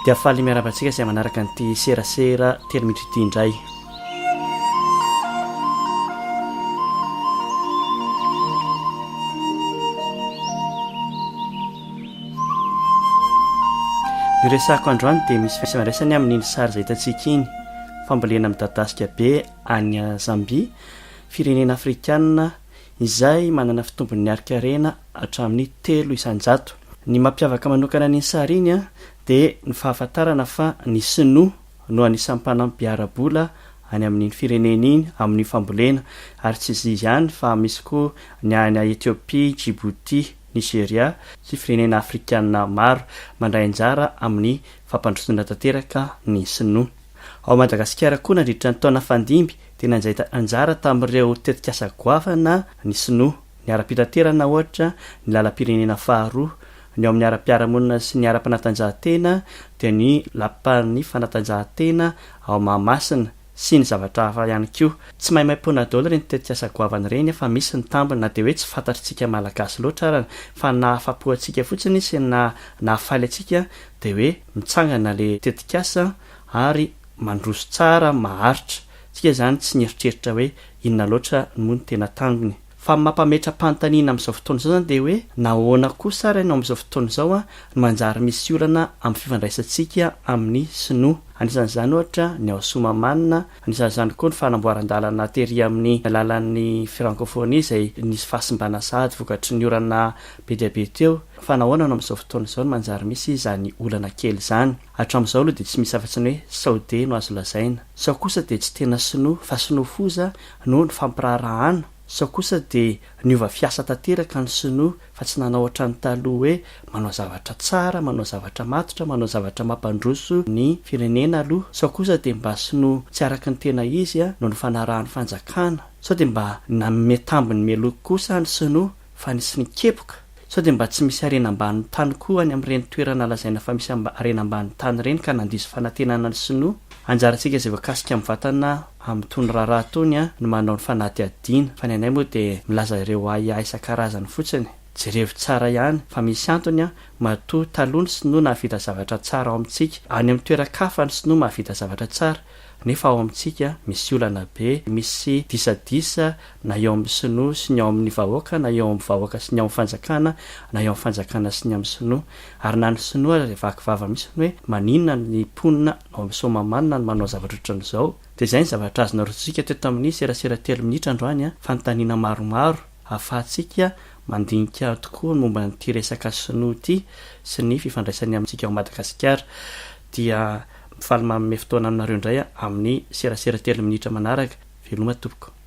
dia faly miarabantsika izay manaraka nyity serasera telo minitra ity indray. Ny resako androany dia misy fifandraisany amin'iny sary izay hitantsika iny, fambolena midadasika be any Zambia, firenena afrikanina izay manana fitombony niarikarena hatramin'ny 300. Ny mampiavaka manokana ny sary iny dia ny fahafantarana fa ny Sinoa no anisan'ny mpanampy ara-bola any amin'ny firenena iny amin'ny fambolena, ary tsy izy ihany fa misy koa ny any Etiopia, Djibouti, Nigeria sy firenena afrikanina maro mandray anjara amin'ny fampandrosoana tanteraka ny Sinoa. Ao Madagasikara koa nandritra ny taona fandimby dia nanjay anjara tamin'ireo tetikasa goavana ny Sinoa. Ny ara-pitaterana ohatra ny lalam-pirenena faharoa, ny ao amin'ny ara-piaramonina sy ny ara-panatanjahantena dia ny lapan'ny fanatanjahantena ao Mahamasina sy ny zavatra hafa ihany koa. Tsy mahay-maim-pona daholo ireny tetikasa goavana ireny fa misy ny tambiny na dia hoe tsy fantatritsika malagasy loatra arany fa nahafapo antsika fotsiny sy nahafaly antsika dia hoe mitsangana le tetikasa ary mandroso tsara maharitra. Tsika zany tsy nieritreritra hoe inona loatra no ny tena tanginy. Fa mampametra-panontaniana amin'izao fotoana izao zany dia hoe nahoana kosa ary no amin'izao fotoana izao no manjary misy olana amin'ny fifandraisantsika amin'ny Sinoa. Anisan'izany ohatra ny ao Somamanina, anisan'izany koa ny fanamboaran-dalana tery amin'ny alalan'ny francophonie izay nisy fahasimbana sahady vokatry ny orana be dia be teo. Fa nahoana no amin'izao fotoana izao no manjary misy izany olana kely izany. Hatramin'izao aloha dia tsy misy afa-tsy ny hoe Saode no azo lazaina. Sao kosa dia tsy tena Sinoa fa Sinoa foza no ny fampirarahana. Sao kosa dia niova fiasa tanteraka ny Sinoa fa tsy nanao ohatrany taloha hoe manao zavatra tsara, manao zavatra matotra, manao zavatra mampandroso ny firenena aloha. Sao kosa dia mba Sinoa tsy araka ny tena izy no ny fanarahan'ny fanjakana. Sao dia mba nametambiny meloko kosa ny Sinoa fa nisy nikepoka. Sao dia mba tsy misy arena ambany tany koa any amin'ireny toerana lazaina fa misy arena ambany tany ireny ka nandiso fanantenana ny Sinoa. Anjarantsika izay voakasika amin'ny vatana amin'ny tony raharaha tony no manao ny fanadihadiana, fa ny anay moa dia milaza ireo ahiahy isan-karazany fotsiny. Jerevy tsara ihany fa misy antony matoa taloha ny Sinoa nahavita zavatra tsara ao amintsika, any amin'ny toeran-kafa ny Sinoa mahavita zavatra tsara nefa ao amintsika misy olana be, misy disadisa na eo amin'ny Sinoa sy ny ao amin'ny vahoaka, na eo amin'ny vahoaka sy ny ao amin'ny fanjakana, na eo amin'ny fanjakana sy ny amin'ny Sinoa. Ary na ny Sinoa vakivava misy ny hoe maninona ny ponina ao amin'ny Somamanina no manao zavatra ohatran'izao. Dia izay ny zavatra azona rotsika teto amin'ny serasera 3 minitra androany fanontaniana maromaro ahafahantsika mandinika tokoa momba n'ity resaka Sinoa ity sy ny fifandraisany amintsika ao Madagasikara. Dia mifaly manome fotoana aminareo indray amin'ny serasera 3 minitra manaraka. Veloma tompoko.